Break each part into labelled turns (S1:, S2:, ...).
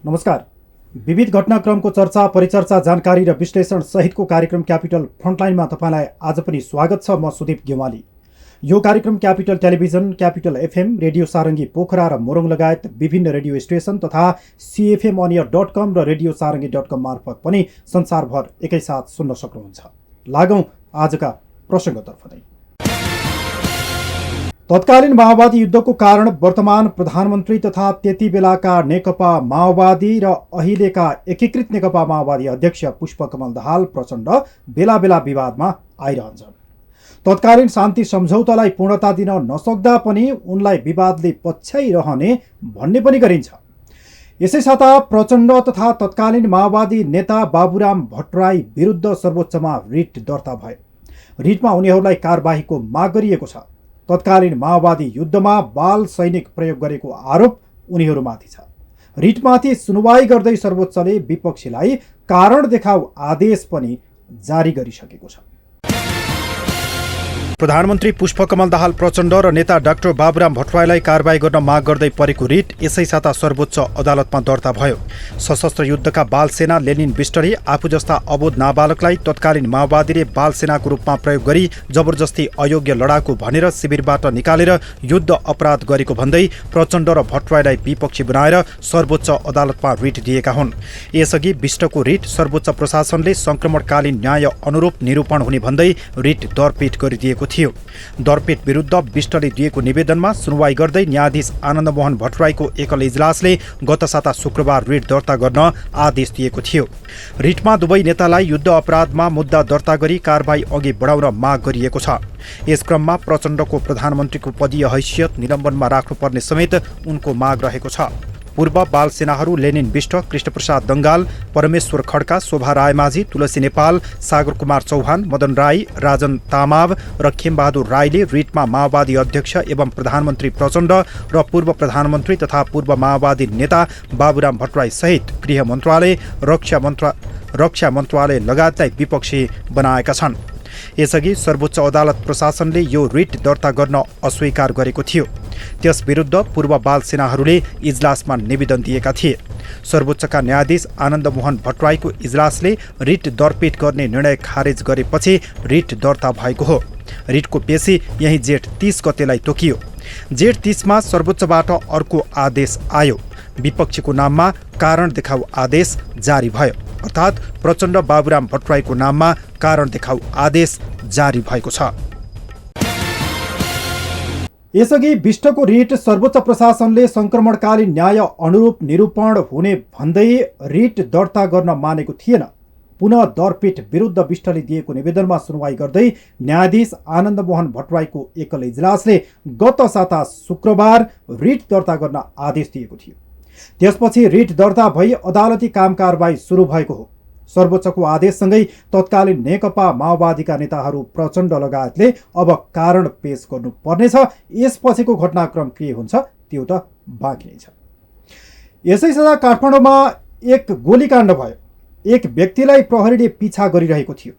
S1: नमस्कार। विविध घटनाक्रमको चर्चा, परिचर्चा, जानकारी र विश्लेषण सहितको कार्यक्रम क्यापिटल फ्रन्टलाइनमा तपाईँलाई आज पनि स्वागत छ। म सुदीप गेवाली। यो कार्यक्रम capital television, capital FM, radio Sarangi Pokhara र मोरङ लगायत विभिन्न रेडियो स्टेसन तथा cfmonir.com र रेडियो सारङ्गी.com मार्फत पनि संसारभर एकैसाथ सुन्न सक्नुहुन्छ। लागौँ आजका प्रसङ्गतर्फ नै। तत्कालीन माओवादी युद्धको कारण वर्तमान प्रधानमन्त्री तथा त्यति बेलाका नेकपा माओवादी र अहिलेका एकीकृत नेकपा माओवादी अध्यक्ष पुष्पकमल दाहाल प्रचण्ड बेला बेला विवादमा आइरहन्छन्। तत्कालीन शान्ति सम्झौतालाई पूर्णता दिन नसक्दा पनि उनलाई विवादले पछ्याइरहने भन्ने पनि गरिन्छ। यसै साता प्रचण्ड तथा तत्कालीन माओवादी नेता बाबुराम भट्टराई विरुद्ध सर्वोच्चमा रिट दर्ता भयो। रिटमा उनीहरूलाई कारबाहीको माग गरिएको छ। तत्कालीन माओवादी युद्धमा बाल सैनिक प्रयोग गरेको आरोप उनीहरूमाथि छ। रिटमाथि सुनवाई गर्दै सर्वोच्चले विपक्षीलाई कारण देखाऊ आदेश पनि जारी गरिसकेको छ। प्रधानमन्त्री पुष्पकमल दाहाल प्रचण्ड र नेता डाक्टर बाबुराम भट्टराईलाई कारबाही गर्न माग गर्दै परेको रिट यसै साता सर्वोच्च अदालतमा दर्ता भयो। सशस्त्र युद्धका बाल सेना लेनिन बिष्टले आफू जस्ता अबोध नाबालकलाई तत्कालीन माओवादीले बाल सेनाको रूपमा प्रयोग गरी जबरजस्ती अयोग्य लडाकु भनेर शिविरबाट निकालेर युद्ध अपराध गरेको भन्दै प्रचण्ड र भट्टराईलाई विपक्षी बनाएर सर्वोच्च अदालतमा रिट दिएका हुन्। यसअघि बिष्टको रिट सर्वोच्च प्रशासनले संक्रमणकालीन न्याय अनुरूप निरूपण हुने भन्दै रिट दरपीठ गरिदिएको थियो। दरपीठ विरुद्ध बिष्टले दिएको निवेदनमा सुनवाई गर्दै न्यायाधीश आनन्द मोहन भट्टराईको एकल इजलासले गत साता शुक्रबार रिट दर्ता गर्न आदेश दिएको थियो। रिटमा दुवै नेतालाई युद्ध अपराधमा मुद्दा दर्ता गरी कारबाही अघि बढाउन माग गरिएको छ। यस क्रममा प्रचण्डको प्रधानमन्त्रीको पदीय हैसियत निलम्बनमा राख्नुपर्ने समेत उनको माग रहेको छ। पूर्व बाल सेनाहरू लेनिन बिष्ट, कृष्णप्रसाद दङ्गाल, परमेश्वर खड्का, शोभा रायमाझी, तुलसी नेपाल, सागर कुमार चौहान, मदन राई, राजन तामाव र खेमबहादुर राईले रिटमा माओवादी अध्यक्ष एवं प्रधानमन्त्री प्रचण्ड र पूर्व प्रधानमन्त्री तथा पूर्व माओवादी नेता बाबुराम भट्टराई सहित गृह मन्त्रालय, रक्षा मन्त्रालय लगायतलाई विपक्षी बनाएका छन्। यसअघि सर्वोच्च अदालत प्रशासनले यो रिट दर्ता गर्न अस्वीकार गरेको थियो। त्यस विरुद्ध पूर्व बाल सेनाहरूले इजलासमा निवेदन दिएका थिए। सर्वोच्चका न्यायाधीश आनन्द मोहन भट्टराईको इजलासले रिट दरपीठ गर्ने निर्णय खारेज गरेपछि रिट दर्ता भएको हो। रिटको पेशी यही जेठ 30 गतेलाई तोकियो। जेठ 30मा सर्वोच्चबाट अर्को आदेश आयो। विपक्षीको नाममा कारण देखाऊ आदेश जारी भयो, अर्थात् प्रचण्ड बाबुराम भट्टराईको नाममा कारण देखाऊ आदेश जारी भएको छ। यसअघि बिष्टको रिट सर्वोच्च प्रशासनले संक्रमणकालीन न्याय अनुरूप निरूपण हुने भन्दै रिट दर्ता गर्न मानेको थिएन। पुनः दरपीठ विरुद्ध बिष्टले दिएको निवेदनमा सुनवाई गर्दै न्यायाधीश आनन्द मोहन भट्टराईको एकल इजलासले गत साता शुक्रबार रिट दर्ता गर्न आदेश दिएको थियो। त्यसपछि रिट दर्ता भई अदालती काम कारबाही सुरु भएको हो। सर्वोच्चको आदेशसँगै तत्कालीन नेकपा माओवादीका नेताहरू प्रचण्ड लगायतले अब कारण पेश गर्नुपर्नेछ। यसपछिको घटनाक्रम के हुन्छ त्यो त बाँकी नै छ। यसै साता काठमाडौँमा एक गोलीकाण्ड भयो। एक व्यक्तिलाई प्रहरीले पिछा गरिरहेको थियो।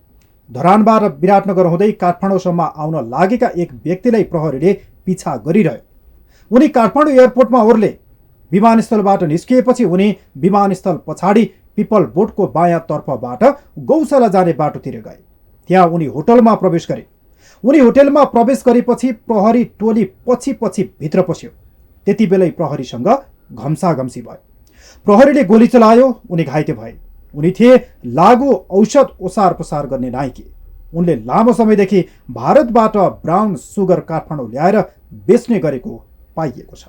S1: धरानबाट विराटनगर हुँदै काठमाडौँसम्म आउन लागेका एक व्यक्तिलाई प्रहरीले पिछा गरिरह्यो। उनी काठमाडौँ एयरपोर्टमा ओर्ले। विमानस्थलबाट निस्किएपछि उनी विमानस्थल पछाडि पिपल बोटको बायाँ तर्फबाट गौशाला जाने बाटोतिर गए। त्यहाँ उनी होटलमा प्रवेश गरे। उनी होटलमा प्रवेश गरेपछि प्रहरी टोली पछि पछि भित्र पस्यो। त्यति बेलै प्रहरीसँग घम्साघम्सी भयो। प्रहरीले गोली चलायो। उनी घाइते भए। उनी थिए लागु औषध ओसार पसार गर्ने नाइके। उनले लामो समयदेखि भारतबाट ब्राउन सुगर काठमाडौँ ल्याएर बेच्ने गरेको पाइएको छ।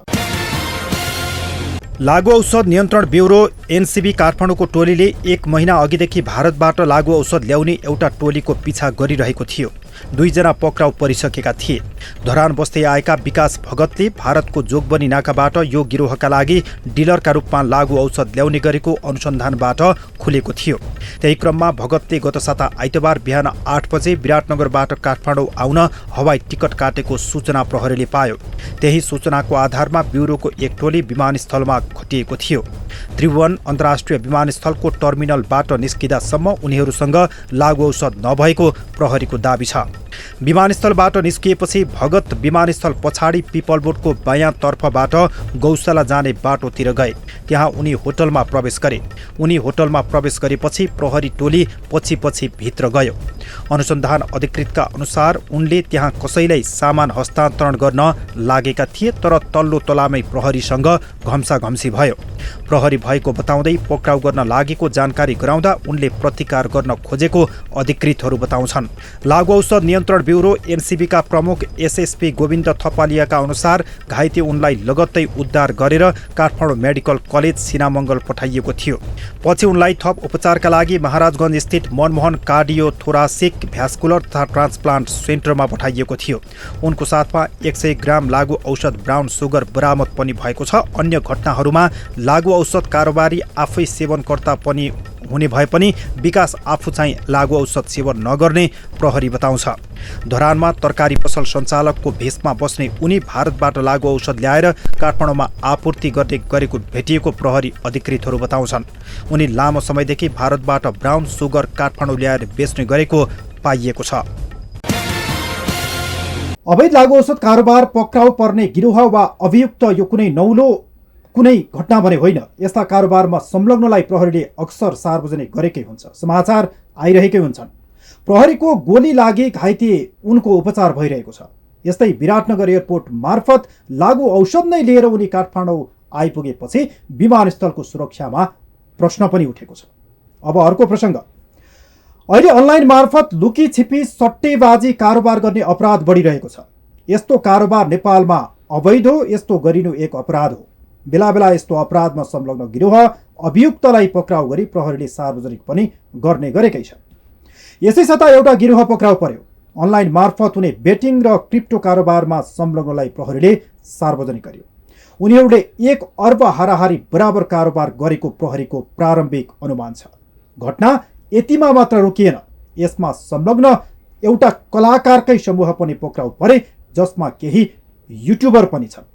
S1: लागु औषध नियन्त्रण ब्युरो एनसीबी काठमाडौँको टोलीले 1 महिना अघिदेखि भारतबाट लागु औषध ल्याउने एउटा टोलीको पिछा गरिरहेको थियो। 2 जना पक्राउ परिसकेका थिए। धरान बस्दै आएका विकास भगतले भारतको जोगबनी नाकाबाट यो गिरोहका लागि डिलरका रूपमा लागु औषध ल्याउने गरेको अनुसन्धानबाट खुलेको थियो। त्यही क्रममा भगतले गत साता आइतबार बिहान 8 बजे विराटनगरबाट काठमाडौँ आउन हवाई टिकट काटेको सूचना प्रहरीले पायो। त्यही सूचनाको आधारमा ब्युरोको एक टोली विमानस्थलमा खटिएको थियो। त्रिभुवन अन्तर्राष्ट्रिय विमानस्थलको टर्मिनलबाट निस्किँदासम्म उनीहरूसँग लागु औषध नभएको प्रहरीको दाबी छ। विमानस्थलबाट निस्किएपछि भगत विमानस्थल पछाडि पिपलबोटको बायाँ तर्फबाट गौशाला जाने बाटोतिर गए। त्यहाँ उनी होटलमा प्रवेश गरे। उनी होटलमा प्रवेश गरेपछि प्रहरी टोली पछि पछि भित्र गयो। अनुसन्धान अधिकृतका अनुसार उनले त्यहाँ कसैलाई सामान हस्तान्तरण गर्न लागेका थिए, तर तल्लो तलामै प्रहरीसँग घम्साघम्सी भयो। प्रहरी भएको बताउँदै पक्राउ गर्न लागेको जानकारी गराउँदा उनले प्रतिकार गर्न खोजेको अधिकृतहरू बताउँछन्। लागु औषध नियन्त्रण ब्युरो एनसिबीका प्रमुख एसएसपी गोविन्द थपालियाका अनुसार घाइते उनलाई लगत्तै उद्धार गरेर काठमाडौँ मेडिकल कलेज सिनामङ्गल पठाइएको थियो। पछि उनलाई थप उपचारका लागि महाराजगञ्ज स्थित मनमोहन कार्डियो थोरासिक भ्यास्कुलर तथा ट्रान्सप्लान्ट सेन्टरमा पठाइएको थियो। उनको साथमा 100 ग्राम लागु औषध ब्राउन सुगर बरामद पनि भएको छ। अन्य घटनाहरूमा लागु औषध कारोबारी आफै सेवनकर्ता पनि हुने भए पनि विकास आफू चाहिँ लागु औषध सेवन नगर्ने प्रहरी बताउँछ। धरानमा तरकारी पसल सञ्चालकको भेषमा बस्ने उनी भारतबाट लागु औषध ल्याएर काठमाडौँमा आपूर्ति गरेको भेटिएको प्रहरी अधिकृतहरू बताउँछन्। उनी लामो समयदेखि भारतबाट ब्राउन सुगर काठमाडौँ ल्याएर बेच्ने गरेको पाइएको छ।
S2: अवैध लागु औषध कारोबार पक्राउ पर्ने गिरोह वा अभियुक्त यो कुनै घटना भने होइन। यस्ता कारोबारमा संलग्नलाई प्रहरीले अक्सर सार्वजनिक गरेकै हुन्छ, समाचार आइरहेकै हुन्छन्। प्रहरीको गोली लागि घाइते उनको उपचार भइरहेको छ। यस्तै विराटनगर एयरपोर्ट मार्फत लागु औषध नै लिएर उनी काठमाडौँ आइपुगेपछि विमानस्थलको सुरक्षामा प्रश्न पनि उठेको छ। अब अर्को प्रसङ्ग। अहिले अनलाइन मार्फत लुकी छिपी सट्टेबाजी कारोबार गर्ने अपराध बढिरहेको छ। यस्तो कारोबार नेपालमा अवैध हो, यस्तो गरिनु एक अपराध हो। बेला बेला यस्तो अपराधमा संलग्न गिरोह अभियुक्तलाई पक्राउ गरी प्रहरीले सार्वजनिक पनि गर्ने गरेकै छ। यसै साता एउटा गिरोह पक्राउ पर्यो। अनलाइन मार्फत हुने बेटिङ र क्रिप्टो कारोबारमा संलग्नलाई प्रहरीले सार्वजनिक गर्यो। उनीहरूले 1 अर्ब हाराहारी बराबर कारोबार गरेको प्रहरीको प्रारम्भिक अनुमान छ। घटना यतिमा मात्र रोकिएन, यसमा संलग्न एउटा कलाकारकै समूह पनि पक्राउ परे, जसमा केही युट्युबर पनि छन्।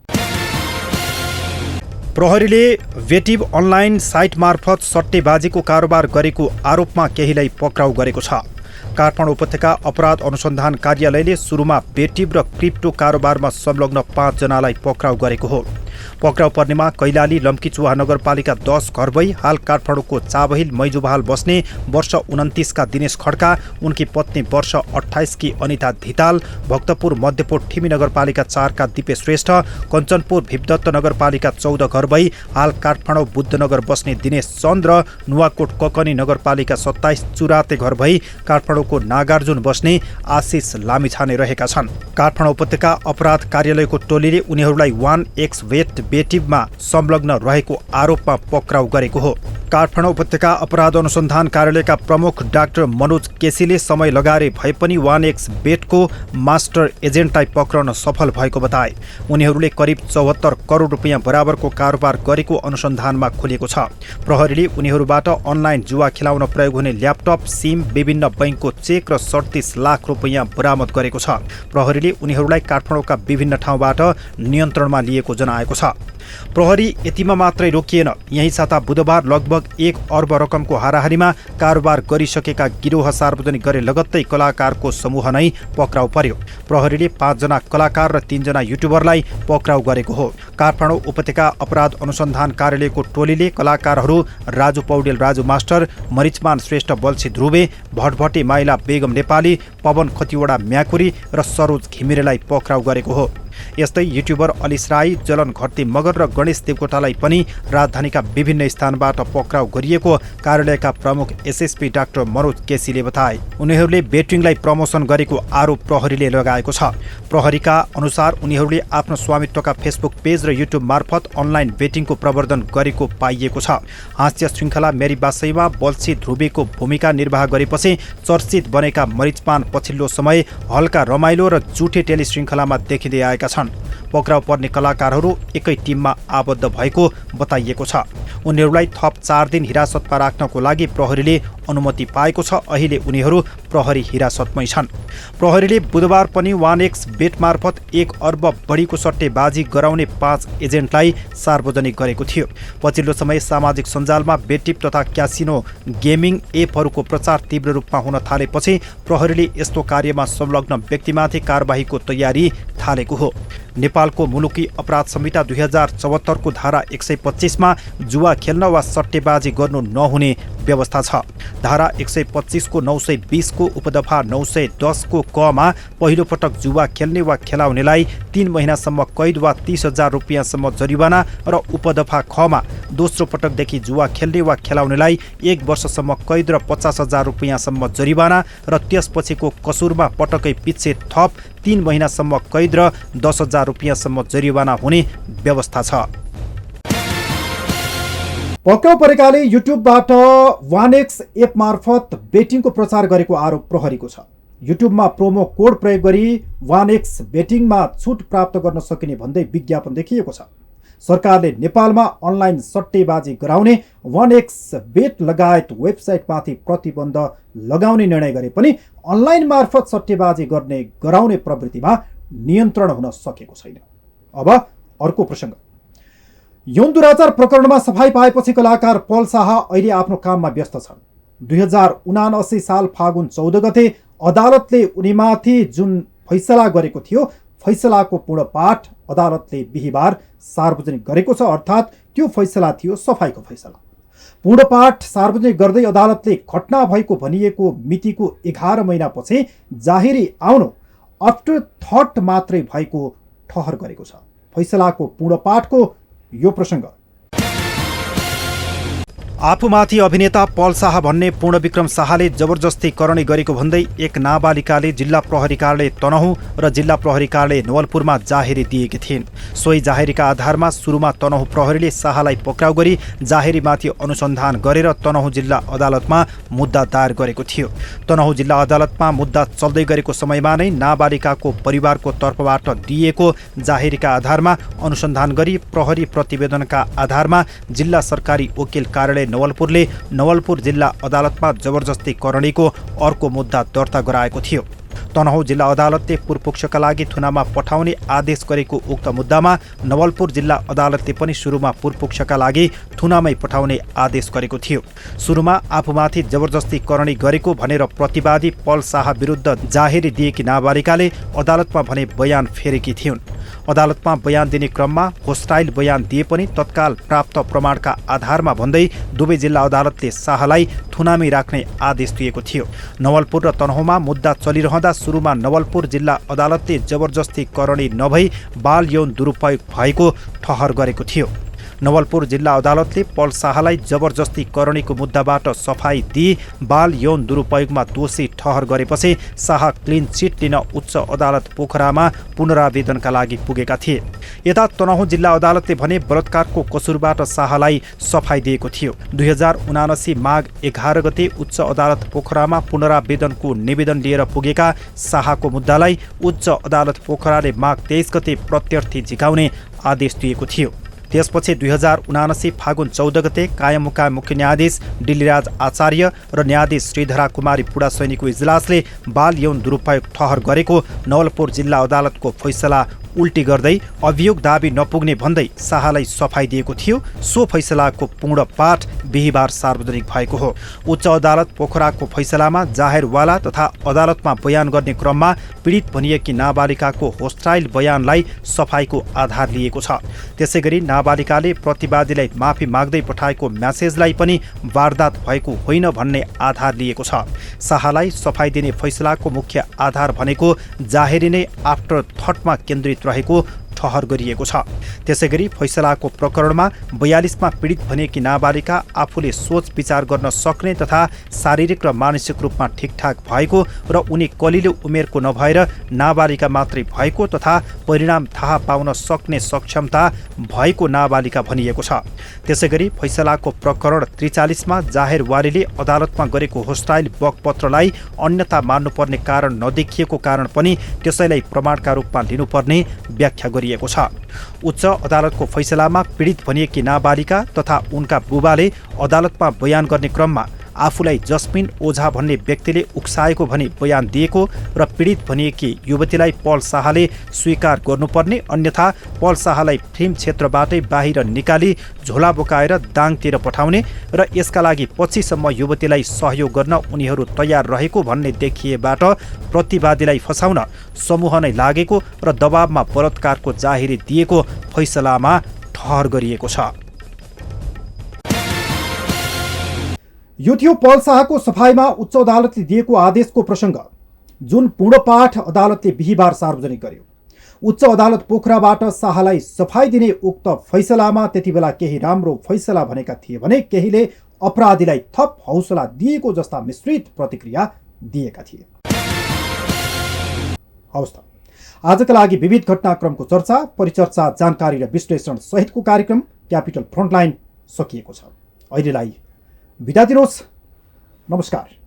S1: प्रहरीले वेटिभ अनलाइन साइट मार्फत सट्टेबाजीको कारोबार गरेको आरोपमा केहीलाई पक्राउ गरेको छ। काठमाडौँ उपत्यका अपराध अनुसन्धान कार्यालयले सुरुमा वेटिभ र क्रिप्टो कारोबारमा संलग्न 5 जनालाई पक्राउ गरेको हो। पक्राउ पर्नेमा कैलाली लम्कीचुवा नगरपालिका 10 घरबई हाल काठमाडौँको चाबहिल मैजुबहाल बस्ने वर्ष 29 का दिनेश खड्का, उनकी पत्नी वर्ष 28 की अनिता धिताल, भक्तपुर मध्यपुर ठिमी नगरपालिका 4 का दिपेश श्रेष्ठ, कञ्चनपुर भिपदत्त नगरपालिका 14 घरबई हाल काठमाडौँ बुद्धनगर बस्ने दिनेश चन्द र नुवाकोट ककनी नगरपालिका 27 चुराते घरबई काठमाडौँको नागार्जुन बस्ने आशिष लामिछाने रहेका छन्। काठमाडौँ उपत्यका अपराध कार्यालयको टोलीले उनीहरूलाई 1x वेटिभमा संलग्न रहेको आरोपमा पक्राउ गरेको हो। काठमाडौँ उपत्यका अपराध अनुसन्धान कार्यालयका प्रमुख डाक्टर मनोज केसीले समय लगाए भए पनि 1x बेटको मास्टर एजेन्टलाई पक्रन सफल भएको बताए। उनीहरूले करिब 74 करोड रुपियाँ बराबरको कारोबार गरेको अनुसन्धानमा खुलेको छ। प्रहरीले उनीहरूबाट अनलाइन जुवा खेलाउन प्रयोग हुने ल्यापटप, सिम, विभिन्न बैंकको चेक र 37 लाख रुपियाँ बरामद गरेको छ। प्रहरीले उनीहरूलाई काठमाडौँका विभिन्न ठाउँबाट नियन्त्रणमा लिएको जनाएको छ। प्रहरी यतिमा मात्रै रोकिएन। यही साता बुधबार लगभग 1 अर्ब रकमको हाराहारीमा कारोबार गरिसकेका गिरोह सार्वजनिक गरे लगत्तै कलाकारको समूह नै पक्राउ पर्यो। प्रहरीले 5 जना कलाकार र 3 जना युट्युबरलाई पक्राउ गरेको हो। काठमाडौँ उपत्यका अपराध अनुसन्धान कार्यालयको टोलीले कलाकारहरू राजु पौडेल राजु मास्टर, मरिचमान श्रेष्ठ बल्छी ध्रुवे, भटभटे माइला बेगम नेपाली, पवन खतिवडा म्याकुरी र सरोज घिमिरेलाई पक्राउ गरेको हो। यस्तै युट्युबर अलिस राई, जलन घट्ती मगर र गणेश देवकोटालाई पनि राजधानीका विभिन्न स्थानबाट पक्राउ गरिएको कार्यालयका प्रमुख एसएसपी डाक्टर मनोज केसीले बताए। उनीहरूले बेटिङलाई प्रमोसन गरेको आरोप प्रहरीले लगाएको छ। प्रहरीका अनुसार उनीहरूले आफ्नो स्वामित्वका फेसबुक पेज र युट्युब मार्फत अनलाइन बेटिङको प्रवर्धन गरेको पाइएको छ। हास्य श्रृङ्खला मेरी बासैमा बल्छी ध्रुवेको भूमिका निर्वाह गरेपछि चर्चित बनेका मरिचमान पछिल्लो समय हल्का रमाइलो र जुठे टेलिश्रृङ्खलामा देखिँदै आएका छन्। पक्राउ पर्ने कलाकारहरू एकै टिममा आबद्ध भएको बताइएको छ। उनीहरूलाई थप 4 दिन हिरासतमा राख्नको लागि प्रहरीले अनुमति पाएको छ। अहिले उनीहरू प्रहरी हिरासतमै छन्। प्रहरीले बुधबार पनि 1x बेट मार्फत 1 अर्ब बढीको सट्टेबाजी गराउने 5 एजेन्टलाई सार्वजनिक गरेको थियो। पछिल्लो समय सामाजिक सञ्जालमा बेटिप तथा क्यासिनो गेमिङ एपहरूको प्रचार तीव्र रूपमा हुन थालेपछि प्रहरीले यस्तो कार्यमा संलग्न व्यक्तिमाथि कारबाहीको तयारी थालेको हो। नेपालको मुलुकी अपराध संहिता 2074 को धारा 125 मा जुवा खेल्न वा सट्टेबाजी गर्नु नहुने व्यवस्था छ। धारा 125 को 920 को उपदफा 910 को क मा पहिलो पटक जुवा खेल्ने वा खेलाउनेलाई 3 महिनासम्म कैद वा 30,000 रुपियाँसम्म जरिवाना र उपदफा ख मा दोस्रो पटकदेखि जुवा खेल्ने वा खेलाउनेलाई 1 वर्षसम्म कैद र 50,000 रुपियाँसम्म जरिवाना र त्यसपछिको कसुरमा पटकै पछि थप 3 महिनासम्म कैद र 10,000 रुपियाँसम्म जरिवाना हुने व्यवस्था छ।
S2: पक्राउ परेकाले युट्युबबाट 1x एप मार्फत बेटिङको प्रचार गरेको आरोप प्रहरीको छ। युट्युबमा प्रोमो कोड प्रयोग गरी 1x बेटिङमा छुट प्राप्त गर्न सकिने भन्दै विज्ञापन देखिएको छ। सरकारले नेपालमा अनलाइन सट्टेबाजी गराउने 1x बेट लगायत वेबसाइटमाथि प्रतिबन्ध लगाउने निर्णय गरे पनि अनलाइन मार्फत सट्टेबाजी गराउने प्रवृत्तिमा नियन्त्रण हुन सकेको छैन। अब अर्को प्रसङ्ग। यौन दुराचार प्रकरणमा सफाई पाएपछि कलाकार पल शाह अहिले आफ्नो काममा व्यस्त छन्। 2079 साल फागुन 14 गते अदालतले उनीमाथि जुन फैसला गरेको थियो, फैसलाको पूर्ण पाठ अदालतले बिहिबार सार्वजनिक गरेको छ। अर्थात् त्यो फैसला थियो सफाईको फैसला। पूर्ण पाठ सार्वजनिक गर्दै अदालतले घटना भएको भनिएको मितिको 11 महिनापछि जाहेरी आउनु आफ्टर थट मात्रै भएको ठहर गरेको छ। फैसलाको पूर्ण पाठको यो प्रसङ्ग।
S1: आफूमाथि अभिनेता पल शाह भन्ने पूर्णविक्रम शाहले जबरजस्ती करणी गरेको भन्दै एक नाबालिकाले जिल्ला प्रहरी कार्यालय तनहुँ र जिल्ला प्रहरी कार्यालय नवलपुरमा जाहेरी दिएकी थिइन्। सोही जाहेरीका आधारमा सुरुमा तनहुँ प्रहरीले शाहलाई पक्राउ गरी जाहेरीमाथि अनुसन्धान गरेर तनहुँ जिल्ला अदालतमा मुद्दा दायर गरेको थियो। तनहुँ जिल्ला अदालतमा मुद्दा चल्दै गरेको समयमा नै नाबालिकाको परिवारको तर्फबाट दिएको जाहेरीका आधारमा अनुसन्धान गरी प्रहरी प्रतिवेदनका आधारमा जिल्ला सरकारी वकिल कार्यालय नवलपुरले नवलपुर जिल्ला अदालतमा जबरजस्ती करणीको अर्को मुद्दा दर्ता गराएको थियो। तनहुँ जिल्ला अदालतले पूर्वपक्षका लागि थुनामा पठाउने आदेश गरेको उक्त मुद्दामा नवलपुर जिल्ला अदालतले पनि सुरुमा पूर्वपक्षका लागि थुनामै पठाउने आदेश गरेको थियो। सुरुमा आफूमाथि जबरजस्ती करणी गरेको भनेर प्रतिवादी पल शाह विरुद्ध जाहेरी दिएकी नाबालिकाले अदालतमा भने बयान फेरेकी थिइन्। अदालतमा बयान दिने क्रममा होस्टाइल बयान दिए पनि तत्काल प्राप्त प्रमाणका आधारमा भन्दै दुवै जिल्ला अदालतले शाहलाई थुनामै राख्ने आदेश दिएको थियो। नवलपुर र तनहुँमा मुद्दा चलिरहँदा सुरुमा नवलपुर जिल्ला अदालतले जबरजस्ती करणी नभई बाल यौन दुरुपयोग भएको ठहर गरेको थियो। नवलपुर जिल्ला अदालतले पल शाहलाई जबरजस्ती करणीको मुद्दाबाट सफाई दिई बाल यौन दुरुपयोगमा दोषी ठहर गरेपछि शाह क्लिन चिट लिन उच्च अदालत पोखरामा पुनरावेदनका लागि पुगेका थिए। यता तनहुँ जिल्ला अदालतले भने बलात्कारको कसुरबाट शाहलाई सफाई दिएको थियो। 2079 माघ 11 गते उच्च अदालत पोखरामा पुनरावेदनको निवेदन लिएर पुगेका शाहको मुद्दालाई उच्च अदालत पोखराले माघ 23 गते प्रत्यर्थी झिकाउने आदेश दिएको थियो। त्यसपछि 2079 फागुन 14 गते कायमुका मुख्य न्यायाधीश डिल्लीराज आचार्य र न्यायाधीश श्रीधरा कुमारी पुडासैनीको इजलासले बाल यौन दुरुपयोग ठहर गरेको नवलपुर जिल्ला अदालतको फैसला उल्टी गर्दै अभियोग दाबी नपुग्ने भन्दै शाहलाई सफाई दिएको थियो। सो फैसलाको पूर्ण पाठ बिहिबार सार्वजनिक भएको हो। उच्च अदालत पोखराको फैसलामा जाहेरवाला तथा अदालतमा बयान गर्ने क्रममा पीडित भनिएकी नाबालिकाको होस्टाइल बयानलाई सफाईको आधार लिएको छ। त्यसैगरी नाबालिकाले प्रतिवादीलाई माफी माग्दै पठाएको म्यासेजलाई पनि वारदात भएको होइन भन्ने आधार लिएको छ। शाहलाई सफाई दिने फैसलाको मुख्य आधार भनेको जाहेरी नै आफ्टर थटमा केन्द्रित रहेको ठहर गरिएको छ। त्यसैगरी फैसलाको प्रकरणमा 42 मा पीडित भनिएकी नाबालिका आफूले सोच विचार गर्न सक्ने तथा शारीरिक र मानसिक रूपमा ठिकठाक भएको र उनी कलिलो उमेरको नभएर नाबालिका मात्रै भएको तथा परिणाम थाहा पाउन सक्ने सक्षमता भएको नाबालिका भनिएको छ। त्यसैगरी फैसलाको प्रकरण 43 मा जाहेरवालीले अदालतमा गरेको होस्टाइल बकपत्रलाई अन्यथा मान्नुपर्ने कारण नदेखिएको कारण पनि त्यसैलाई प्रमाणका रूपमा लिनुपर्ने व्याख्या गरिएको छ। उच्च अदालतको फैसलामा पीडित भनिएकी नाबालिका तथा उनका बुबाले अदालतमा बयान गर्ने क्रममा आफूलाई जस्मिन ओझा भन्ने व्यक्तिले उक्साएको भनी बयान दिएको र पीडित भनिएकी युवतीलाई पल शाहले स्वीकार गर्नुपर्ने, अन्यथा पल शाहलाई फिल्म क्षेत्रबाटै बाहिर निकाली झोला बोकाएर दाङतिर पठाउने र यसका लागि पछिसम्म युवतीलाई सहयोग गर्न उनीहरू तयार रहेको भन्ने देखिएबाट प्रतिवादीलाई फसाउन समूह नै लागेको र दबावमा बलात्कारको जाहेरी दिएको फैसलामा ठहर गरिएको छ।
S2: यो थियो पल शाहको सफाइमा उच्च अदालतले दिएको आदेशको प्रसङ्ग, जुन पूर्णपाठ अदालतले बिहिबार सार्वजनिक गर्यो। उच्च अदालत पोखराबाट शाहलाई सफाई दिने उक्त फैसलामा त्यति बेला केही राम्रो फैसला भनेका थिए भने केहीले अपराधीलाई थप हौसला दिएको जस्ता मिश्रित प्रतिक्रिया दिएका थिए। हवस् त, आजका लागि विविध घटनाक्रमको चर्चा, परिचर्चा, जानकारी र विश्लेषण सहितको कार्यक्रम क्यापिटल फ्रन्टलाइन सकिएको छ। अहिलेलाई बिदा दिनुहोस्। नमस्कार।